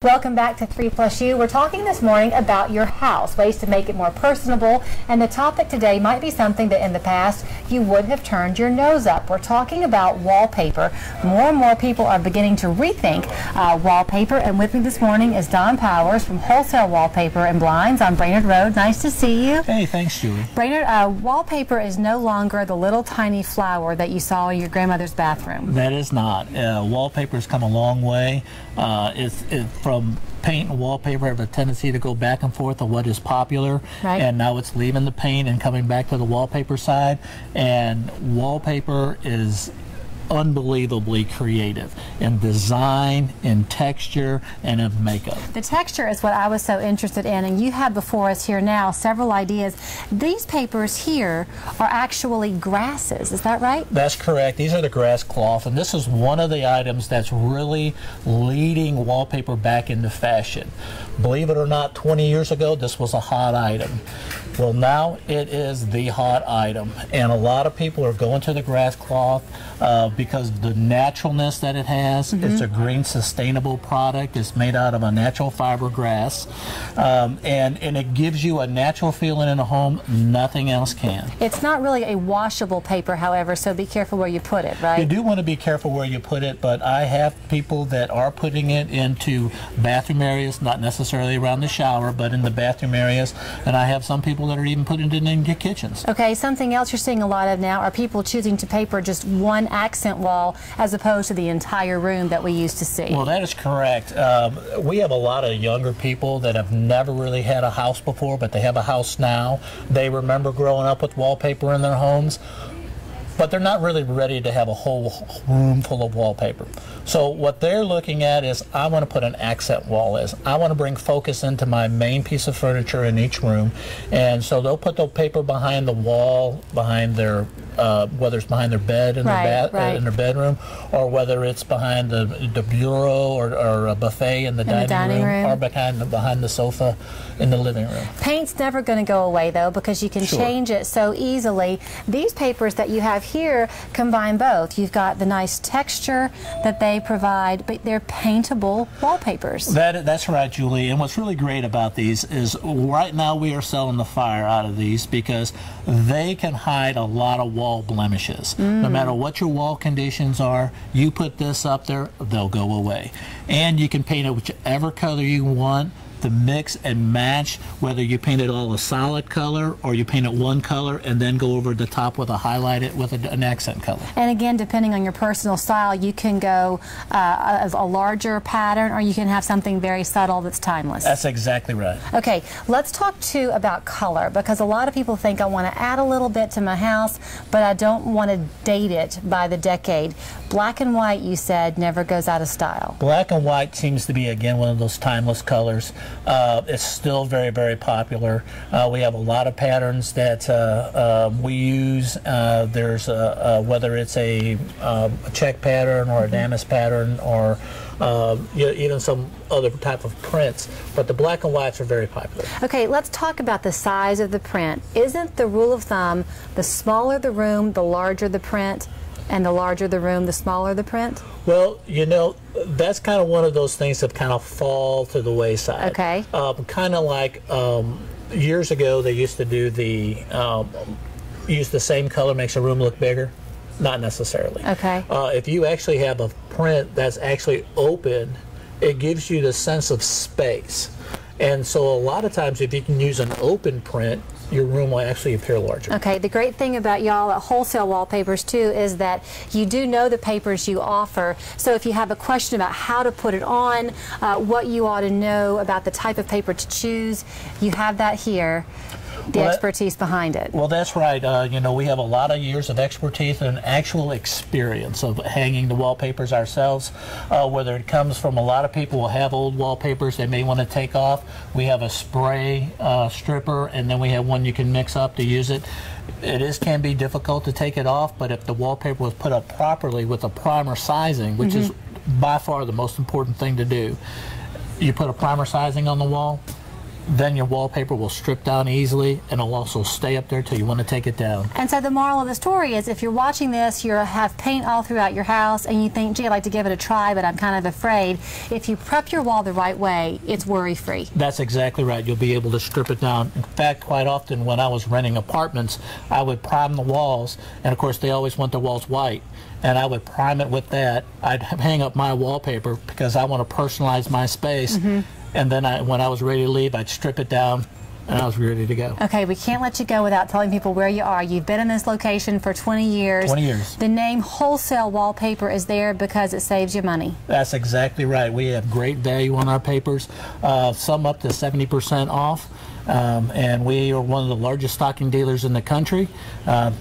Welcome back to 3+U. We're talking this morning about your house, ways to make it more personable, and the topic today might be something that in the past you would have turned your nose up. We're talking about wallpaper. More and more people are beginning to rethink wallpaper, and with me this morning is Don Powers from Wholesale Wallpaper and Blinds on Brainerd Road. Nice to see you. Hey, thanks, Julie. Brainerd, wallpaper is no longer the little tiny flower that you saw in your grandmother's bathroom. That is not. Wallpaper has come a long way. From paint and wallpaper have a tendency to go back and forth on what is popular, right. And now it's leaving the paint and coming back to the wallpaper side, and wallpaper is unbelievably creative in design, in texture, and in makeup. The texture is what I was so interested in, and you have before us here now several ideas. These papers here are actually grasses, is that right? That's correct. These are the grass cloth, and this is one of the items that's really leading wallpaper back into fashion. Believe it or not, 20 years ago this was a hot item. Well, now it is the hot item, and a lot of people are going to the grass cloth because the naturalness that it has. It's a green, sustainable product. It's made out of a natural fiber grass, and it gives you a natural feeling in a home nothing else can. It's not really a washable paper, however, so be careful where you put it, right? You do want to be careful where you put it, but I have people that are putting it into bathroom areas, not necessarily around the shower, but in the bathroom areas, and I have some people that are even putting it in your kitchens. Okay, something else you're seeing a lot of now are people choosing to paper just one accent wall as opposed to the entire room that we used to see. Well, that is correct. We have a lot of younger people that have never really had a house before, but they have a house now. They remember growing up with wallpaper in their homes, but they're not really ready to have a whole room full of wallpaper. So what they're looking at is, I want to put an accent wall in. I want to bring focus into my main piece of furniture in each room, and so they'll put the paper behind the wall, behind their whether it's behind their bed in in their bedroom, or whether it's behind the bureau or a buffet in the dining room, or behind the sofa in the living room. Paint's never going to go away though, because you can change it so easily. These papers that you have here combine both. You've got the nice texture that they provide, but they're paintable wallpapers. That's right, Julie. And what's really great about these is right now we are selling the fire out of these because they can hide a lot of wall blemishes. No matter what your wall conditions are, you put this up there, they'll go away. And you can paint it whichever color you want to mix and match, whether you paint it all a solid color or you paint it one color and then go over the top with an accent color. And again, depending on your personal style, you can go a larger pattern, or you can have something very subtle that's timeless. That's exactly right. Okay, let's talk too about color, because a lot of people think I want to add a little bit to my house, but I don't want to date it by the decade. Black and white, you said, never goes out of style. Black and white seems to be, again, one of those timeless colors. It's still very, very popular. We have a lot of patterns that we use. There's whether it's a check pattern or a damask pattern or even some other type of prints, but the black and whites are very popular. Okay, let's talk about the size of the print. Isn't the rule of thumb, the smaller the room, the larger the print? And the larger the room, the smaller the print? Well, you know, that's kind of one of those things that kind of fall to the wayside. Okay. Kind of like years ago they used to do use the same color makes a room look bigger. Not necessarily. Okay. If you actually have a print that's actually open, it gives you the sense of space. And so a lot of times if you can use an open print, your room will actually appear larger. Okay, the great thing about y'all at Wholesale Wallpapers too is that you do know the papers you offer. So if you have a question about how to put it on, what you ought to know about the type of paper to choose, you have that here. The expertise behind it. Well, that's right. You know, we have a lot of years of expertise and actual experience of hanging the wallpapers ourselves. Whether it comes from a lot of people will have old wallpapers they may want to take off. We have a spray stripper, and then we have one you can mix up to use it. It can be difficult to take it off, but if the wallpaper was put up properly with a primer sizing, which is by far the most important thing to do, you put a primer sizing on the wall, then your wallpaper will strip down easily, and it'll also stay up there till you want to take it down. And so the moral of the story is, if you're watching this, you have paint all throughout your house, and you think, gee, I'd like to give it a try, but I'm kind of afraid. If you prep your wall the right way, it's worry-free. That's exactly right. You'll be able to strip it down. In fact, quite often when I was renting apartments, I would prime the walls, and of course they always want the walls white, and I would prime it with that. I'd hang up my wallpaper because I want to personalize my space. And then when I was ready to leave, I'd strip it down, and I was ready to go. Okay, we can't let you go without telling people where you are. You've been in this location for 20 years. 20 years. The name Wholesale Wallpaper is there because it saves you money. That's exactly right. We have great value on our papers, some up to 70% off. And we are one of the largest stocking dealers in the country.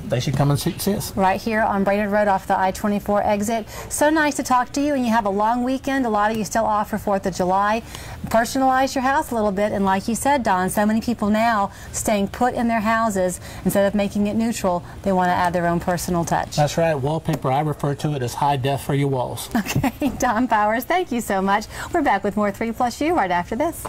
They should come and see us. Right here on Brainerd Road off the I-24 exit. So nice to talk to you, and you have a long weekend. A lot of you still off for 4th of July. Personalize your house a little bit, and like you said, Don, so many people now staying put in their houses. Instead of making it neutral, they want to add their own personal touch. That's right. Wallpaper, I refer to it as high def for your walls. Okay, Don Powers, thank you so much. We're back with more 3 Plus U right after this.